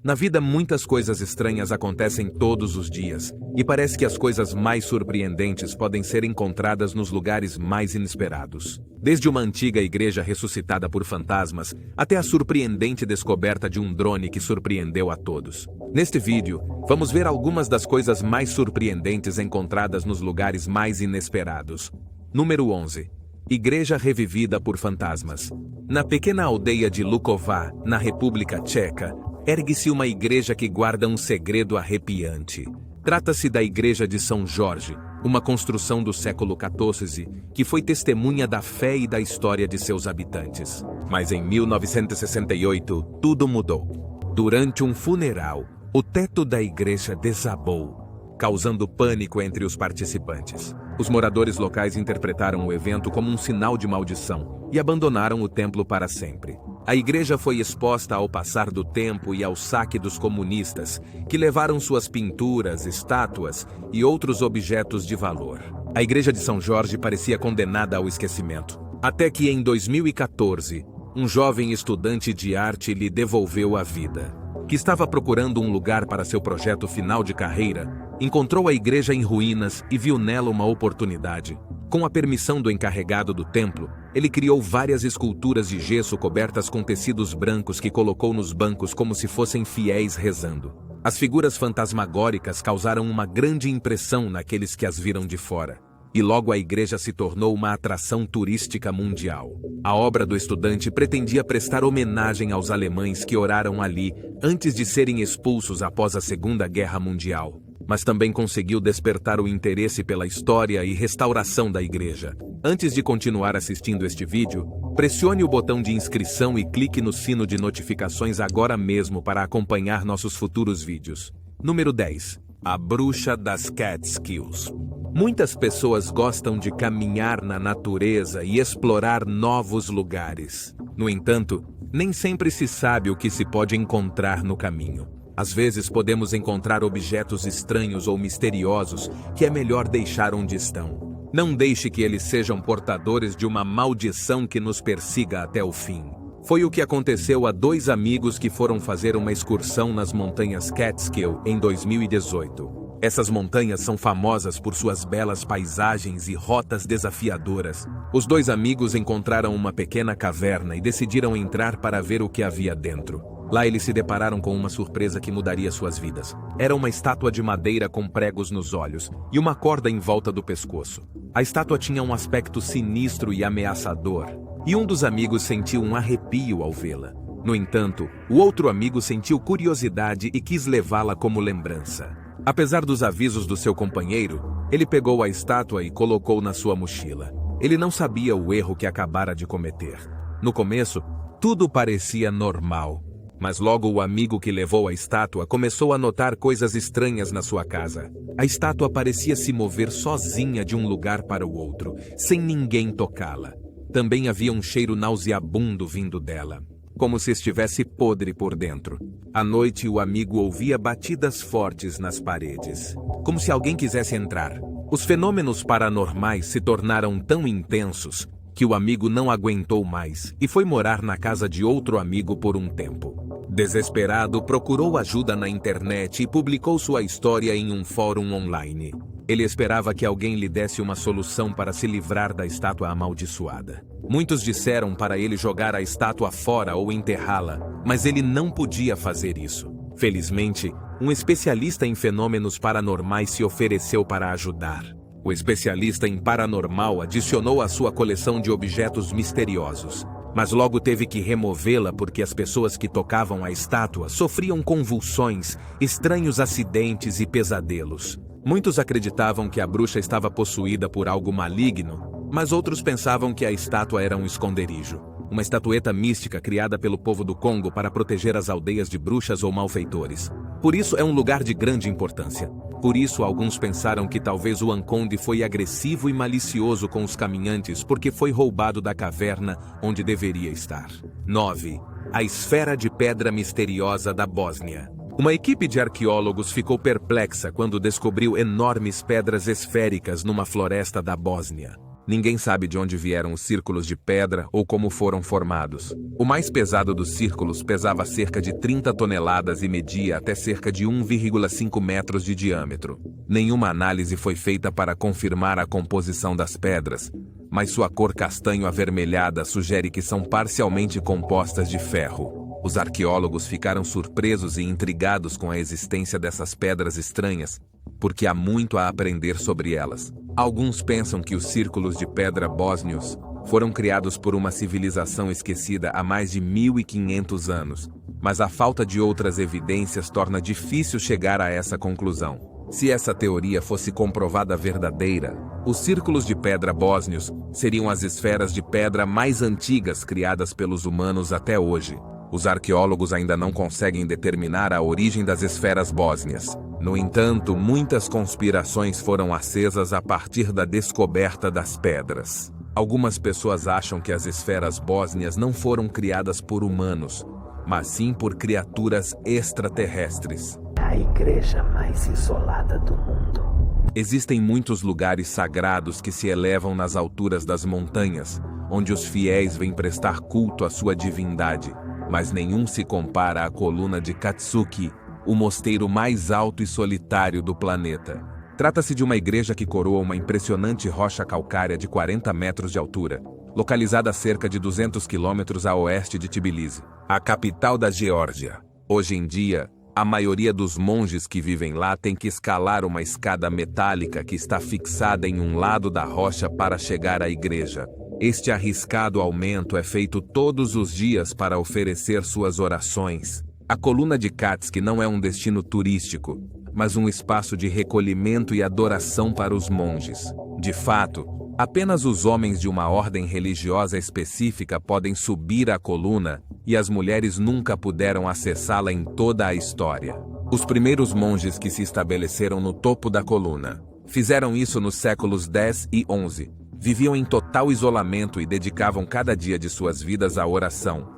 Na vida, muitas coisas estranhas acontecem todos os dias, e parece que as coisas mais surpreendentes podem ser encontradas nos lugares mais inesperados. Desde uma antiga igreja ressuscitada por fantasmas, até a surpreendente descoberta de um drone que surpreendeu a todos. Neste vídeo, vamos ver algumas das coisas mais surpreendentes encontradas nos lugares mais inesperados. Número 11. Igreja revivida por fantasmas. Na pequena aldeia de Luková, na República Tcheca, ergue-se uma igreja que guarda um segredo arrepiante. Trata-se da Igreja de São Jorge, uma construção do século XIV, que foi testemunha da fé e da história de seus habitantes. Mas em 1968, tudo mudou. Durante um funeral, o teto da igreja desabou, causando pânico entre os participantes. Os moradores locais interpretaram o evento como um sinal de maldição e abandonaram o templo para sempre. A igreja foi exposta ao passar do tempo e ao saque dos comunistas, que levaram suas pinturas, estátuas e outros objetos de valor. A igreja de São Jorge parecia condenada ao esquecimento. Até que em 2014, um jovem estudante de arte lhe devolveu a vida. Que estava procurando um lugar para seu projeto final de carreira, encontrou a igreja em ruínas e viu nela uma oportunidade. Com a permissão do encarregado do templo, ele criou várias esculturas de gesso cobertas com tecidos brancos que colocou nos bancos como se fossem fiéis rezando. As figuras fantasmagóricas causaram uma grande impressão naqueles que as viram de fora. E logo a igreja se tornou uma atração turística mundial. A obra do estudante pretendia prestar homenagem aos alemães que oraram ali antes de serem expulsos após a Segunda Guerra Mundial. Mas também conseguiu despertar o interesse pela história e restauração da igreja. Antes de continuar assistindo este vídeo, pressione o botão de inscrição e clique no sino de notificações agora mesmo para acompanhar nossos futuros vídeos. Número 10. A Bruxa das Catskills. Muitas pessoas gostam de caminhar na natureza e explorar novos lugares. No entanto, nem sempre se sabe o que se pode encontrar no caminho. Às vezes podemos encontrar objetos estranhos ou misteriosos que é melhor deixar onde estão. Não deixe que eles sejam portadores de uma maldição que nos persiga até o fim. Foi o que aconteceu a dois amigos que foram fazer uma excursão nas montanhas Catskill em 2018. Essas montanhas são famosas por suas belas paisagens e rotas desafiadoras. Os dois amigos encontraram uma pequena caverna e decidiram entrar para ver o que havia dentro. Lá eles se depararam com uma surpresa que mudaria suas vidas. Era uma estátua de madeira com pregos nos olhos e uma corda em volta do pescoço. A estátua tinha um aspecto sinistro e ameaçador, e um dos amigos sentiu um arrepio ao vê-la. No entanto, o outro amigo sentiu curiosidade e quis levá-la como lembrança. Apesar dos avisos do seu companheiro, ele pegou a estátua e colocou na sua mochila. Ele não sabia o erro que acabara de cometer. No começo, tudo parecia normal. Mas logo o amigo que levou a estátua começou a notar coisas estranhas na sua casa. A estátua parecia se mover sozinha de um lugar para o outro, sem ninguém tocá-la. Também havia um cheiro nauseabundo vindo dela, como se estivesse podre por dentro. À noite, o amigo ouvia batidas fortes nas paredes, como se alguém quisesse entrar. Os fenômenos paranormais se tornaram tão intensos que o amigo não aguentou mais e foi morar na casa de outro amigo por um tempo. Desesperado, procurou ajuda na internet e publicou sua história em um fórum online. Ele esperava que alguém lhe desse uma solução para se livrar da estátua amaldiçoada. Muitos disseram para ele jogar a estátua fora ou enterrá-la, mas ele não podia fazer isso. Felizmente, um especialista em fenômenos paranormais se ofereceu para ajudar. O especialista em paranormal adicionou à sua coleção de objetos misteriosos, mas logo teve que removê-la porque as pessoas que tocavam a estátua sofriam convulsões, estranhos acidentes e pesadelos. Muitos acreditavam que a bruxa estava possuída por algo maligno, mas outros pensavam que a estátua era um esconderijo, uma estatueta mística criada pelo povo do Congo para proteger as aldeias de bruxas ou malfeitores. Por isso é um lugar de grande importância. Por isso alguns pensaram que talvez o Anconde foi agressivo e malicioso com os caminhantes porque foi roubado da caverna onde deveria estar. 9. A esfera de pedra misteriosa da Bósnia. Uma equipe de arqueólogos ficou perplexa quando descobriu enormes pedras esféricas numa floresta da Bósnia. Ninguém sabe de onde vieram os círculos de pedra ou como foram formados. O mais pesado dos círculos pesava cerca de 30 toneladas e media até cerca de 1,5 metros de diâmetro. Nenhuma análise foi feita para confirmar a composição das pedras, mas sua cor castanho-avermelhada sugere que são parcialmente compostas de ferro. Os arqueólogos ficaram surpresos e intrigados com a existência dessas pedras estranhas, porque há muito a aprender sobre elas. Alguns pensam que os círculos de pedra bósnios foram criados por uma civilização esquecida há mais de 1500 anos, mas a falta de outras evidências torna difícil chegar a essa conclusão. Se essa teoria fosse comprovada verdadeira, os círculos de pedra bósnios seriam as esferas de pedra mais antigas criadas pelos humanos até hoje. Os arqueólogos ainda não conseguem determinar a origem das esferas bósnias. No entanto, muitas conspirações foram acesas a partir da descoberta das pedras. Algumas pessoas acham que as esferas bósnias não foram criadas por humanos, mas sim por criaturas extraterrestres. A igreja mais isolada do mundo. Existem muitos lugares sagrados que se elevam nas alturas das montanhas, onde os fiéis vêm prestar culto à sua divindade, mas nenhum se compara à coluna de Katsuki, o mosteiro mais alto e solitário do planeta. Trata-se de uma igreja que coroa uma impressionante rocha calcária de 40 metros de altura, localizada a cerca de 200 quilômetros a oeste de Tbilisi, a capital da Geórgia. Hoje em dia, a maioria dos monges que vivem lá tem que escalar uma escada metálica que está fixada em um lado da rocha para chegar à igreja. Este arriscado aumento é feito todos os dias para oferecer suas orações. A coluna de Katski não é um destino turístico, mas um espaço de recolhimento e adoração para os monges. De fato, apenas os homens de uma ordem religiosa específica podem subir a coluna, e as mulheres nunca puderam acessá-la em toda a história. Os primeiros monges que se estabeleceram no topo da coluna fizeram isso nos séculos 10 e 11. Viviam em total isolamento e dedicavam cada dia de suas vidas à oração.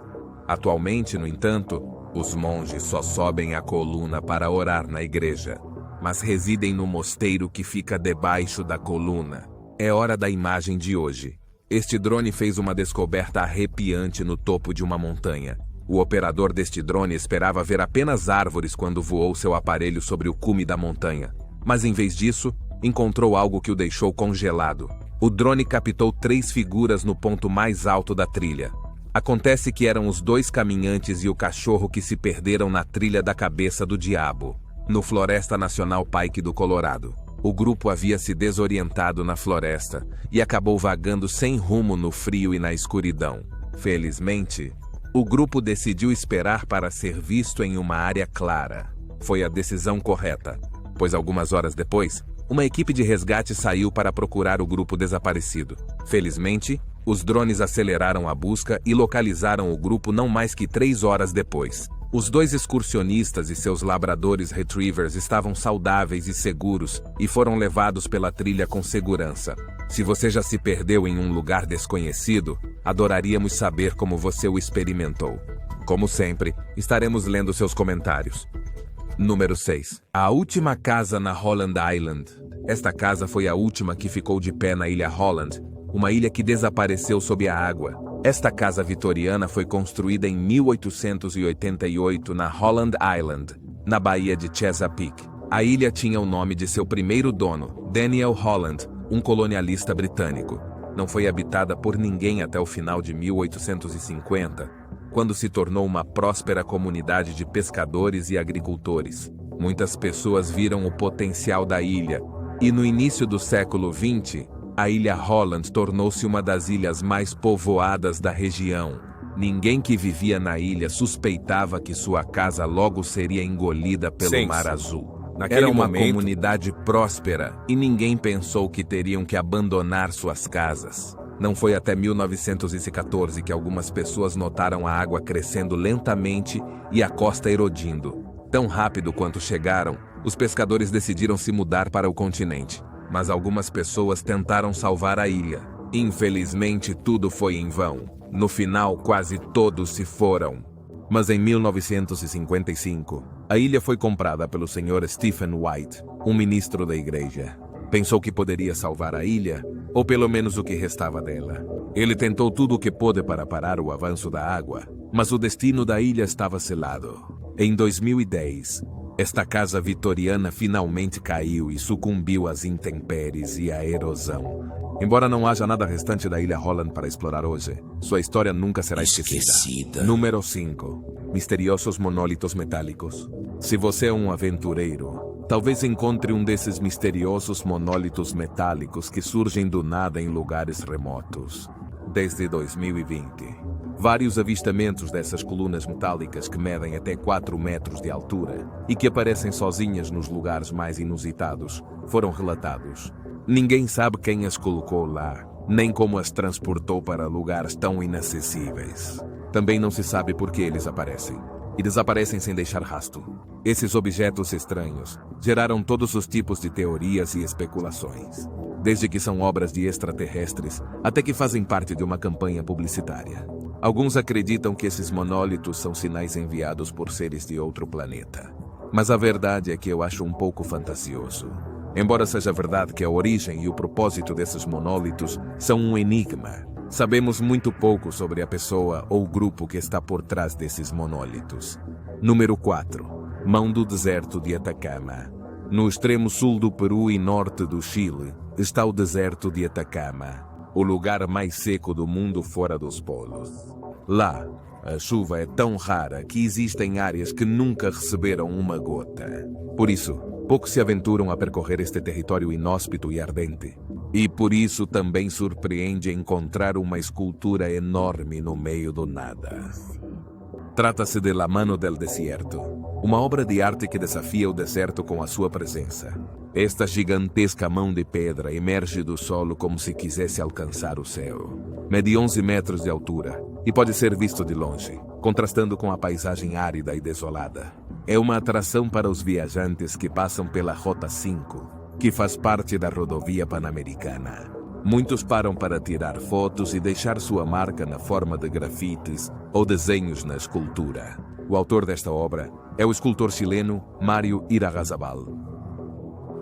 Atualmente, no entanto, os monges só sobem a coluna para orar na igreja, mas residem no mosteiro que fica debaixo da coluna. É hora da imagem de hoje. Este drone fez uma descoberta arrepiante no topo de uma montanha. O operador deste drone esperava ver apenas árvores quando voou seu aparelho sobre o cume da montanha, mas em vez disso, encontrou algo que o deixou congelado. O drone captou 3 figuras no ponto mais alto da trilha. Acontece que eram os 2 caminhantes e o cachorro que se perderam na trilha da Cabeça do Diabo, no Floresta Nacional Pike do Colorado. O grupo havia se desorientado na floresta e acabou vagando sem rumo no frio e na escuridão. Felizmente, o grupo decidiu esperar para ser visto em uma área clara. Foi a decisão correta, pois algumas horas depois, uma equipe de resgate saiu para procurar o grupo desaparecido. Felizmente, os drones aceleraram a busca e localizaram o grupo não mais que 3 horas depois. Os 2 excursionistas e seus labradores retrievers estavam saudáveis e seguros e foram levados pela trilha com segurança. Se você já se perdeu em um lugar desconhecido, adoraríamos saber como você o experimentou. Como sempre, estaremos lendo seus comentários. Número 6. A última casa na Holland Island. Esta casa foi a última que ficou de pé na ilha Holland, uma ilha que desapareceu sob a água. Esta casa vitoriana foi construída em 1888 na Holland Island, na Baía de Chesapeake. A ilha tinha o nome de seu primeiro dono, Daniel Holland, um colonialista britânico. Não foi habitada por ninguém até o final de 1850, quando se tornou uma próspera comunidade de pescadores e agricultores. Muitas pessoas viram o potencial da ilha, e no início do século XX, a ilha Holland tornou-se uma das ilhas mais povoadas da região. Ninguém que vivia na ilha suspeitava que sua casa logo seria engolida pelo Mar Azul. Era uma comunidade próspera e ninguém pensou que teriam que abandonar suas casas. Não foi até 1914 que algumas pessoas notaram a água crescendo lentamente e a costa erodindo. Tão rápido quanto chegaram, os pescadores decidiram se mudar para o continente. Mas algumas pessoas tentaram salvar a ilha. Infelizmente, tudo foi em vão. No final, quase todos se foram. Mas em 1955, a ilha foi comprada pelo Sr. Stephen White, um ministro da igreja. Pensou que poderia salvar a ilha, ou pelo menos o que restava dela. Ele tentou tudo o que pôde para parar o avanço da água, mas o destino da ilha estava selado. Em 2010, esta casa vitoriana finalmente caiu e sucumbiu às intempéries e à erosão. Embora não haja nada restante da ilha Holland para explorar hoje, sua história nunca será esquecida. Número 5. Misteriosos monólitos metálicos. Se você é um aventureiro, talvez encontre um desses misteriosos monólitos metálicos que surgem do nada em lugares remotos. Desde 2020, vários avistamentos dessas colunas metálicas que medem até 4 metros de altura e que aparecem sozinhas nos lugares mais inusitados foram relatados. Ninguém sabe quem as colocou lá, nem como as transportou para lugares tão inacessíveis. Também não se sabe por que eles aparecem. E desaparecem sem deixar rastro. Esses objetos estranhos geraram todos os tipos de teorias e especulações, desde que são obras de extraterrestres até que fazem parte de uma campanha publicitária. Alguns acreditam que esses monólitos são sinais enviados por seres de outro planeta. Mas a verdade é que eu acho um pouco fantasioso. Embora seja verdade que a origem e o propósito desses monólitos são um enigma, sabemos muito pouco sobre a pessoa ou grupo que está por trás desses monólitos. Número 4. Mão do deserto de Atacama. No extremo sul do Peru e norte do Chile está o deserto de Atacama, o lugar mais seco do mundo fora dos polos. Lá, a chuva é tão rara que existem áreas que nunca receberam uma gota. Por isso, poucos se aventuram a percorrer este território inóspito e ardente. E por isso também surpreende encontrar uma escultura enorme no meio do nada. Trata-se de La Mano del Desierto, uma obra de arte que desafia o deserto com a sua presença. Esta gigantesca mão de pedra emerge do solo como se quisesse alcançar o céu. Mede 11 metros de altura e pode ser visto de longe, contrastando com a paisagem árida e desolada. É uma atração para os viajantes que passam pela Rota 5, que faz parte da rodovia Pan-Americana. Muitos param para tirar fotos e deixar sua marca na forma de grafites ou desenhos na escultura. O autor desta obra é o escultor chileno Mário Irarrázaval.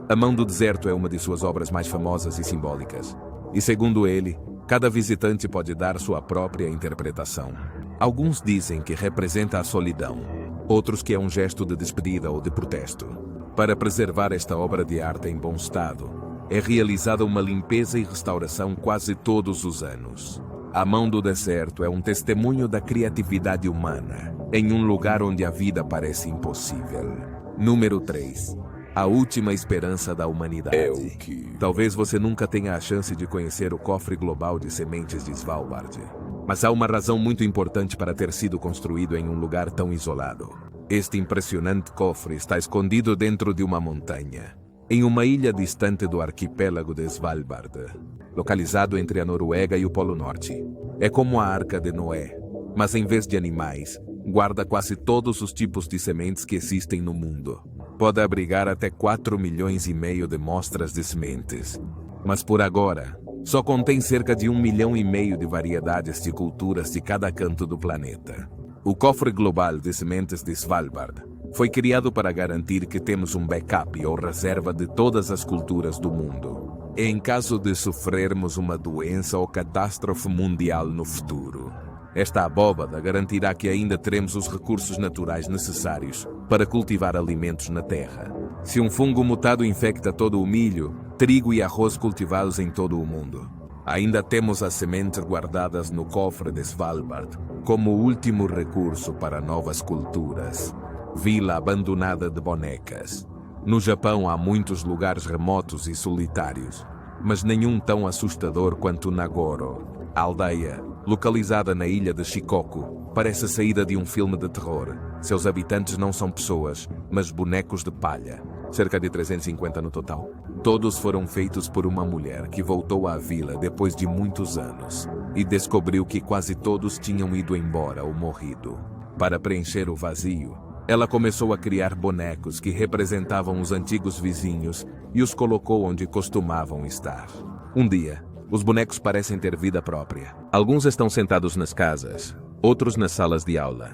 A Mão do Deserto é uma de suas obras mais famosas e simbólicas, e segundo ele, cada visitante pode dar sua própria interpretação. Alguns dizem que representa a solidão, outros que é um gesto de despedida ou de protesto. Para preservar esta obra de arte em bom estado, é realizada uma limpeza e restauração quase todos os anos. A Mão do Deserto é um testemunho da criatividade humana, em um lugar onde a vida parece impossível. Número 3. A última esperança da humanidade. Talvez você nunca tenha a chance de conhecer o cofre global de sementes de Svalbard. Mas há uma razão muito importante para ter sido construído em um lugar tão isolado. Este impressionante cofre está escondido dentro de uma montanha, em uma ilha distante do arquipélago de Svalbard, localizado entre a Noruega e o Polo Norte. É como a Arca de Noé, mas em vez de animais, guarda quase todos os tipos de sementes que existem no mundo. Pode abrigar até 4,5 milhões de mostras de sementes. Mas por agora, só contém cerca de 1,5 milhão de variedades de culturas de cada canto do planeta. O Cofre Global de Sementes de Svalbard foi criado para garantir que temos um backup ou reserva de todas as culturas do mundo, em caso de sofrermos uma doença ou catástrofe mundial no futuro. Esta abóbada garantirá que ainda teremos os recursos naturais necessários para cultivar alimentos na terra. Se um fungo mutado infecta todo o milho, trigo e arroz cultivados em todo o mundo, ainda temos as sementes guardadas no cofre de Svalbard como último recurso para novas culturas. Vila abandonada de bonecas. No Japão há muitos lugares remotos e solitários, mas nenhum tão assustador quanto Nagoro. A aldeia, localizada na ilha de Shikoku, parece saída de um filme de terror. Seus habitantes não são pessoas, mas bonecos de palha. Cerca de 350 no total. Todos foram feitos por uma mulher que voltou à vila depois de muitos anos e descobriu que quase todos tinham ido embora ou morrido. Para preencher o vazio, ela começou a criar bonecos que representavam os antigos vizinhos e os colocou onde costumavam estar. Um dia, os bonecos parecem ter vida própria. Alguns estão sentados nas casas, outros nas salas de aula,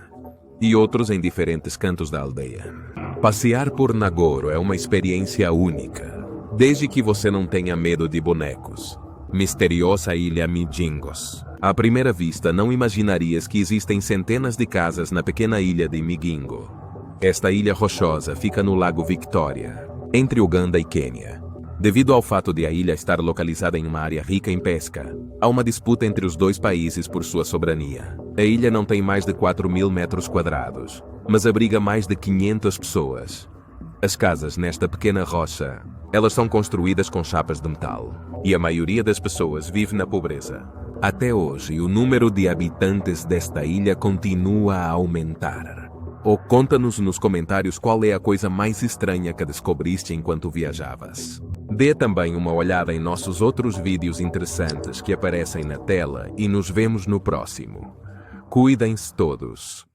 e outros em diferentes cantos da aldeia. Passear por Nagoro é uma experiência única. Desde que você não tenha medo de bonecos. Misteriosa Ilha Mijingos. À primeira vista, não imaginarias que existem centenas de casas na pequena ilha de Migingo. Esta ilha rochosa fica no Lago Victoria, entre Uganda e Quênia. Devido ao fato de a ilha estar localizada em uma área rica em pesca, há uma disputa entre os dois países por sua soberania. A ilha não tem mais de 4.000 metros quadrados, mas abriga mais de 500 pessoas. As casas nesta pequena rocha, elas são construídas com chapas de metal, e a maioria das pessoas vive na pobreza. Até hoje, o número de habitantes desta ilha continua a aumentar. Ou conta-nos nos comentários qual é a coisa mais estranha que descobriste enquanto viajavas. Dê também uma olhada em nossos outros vídeos interessantes que aparecem na tela e nos vemos no próximo. Cuidem-se todos.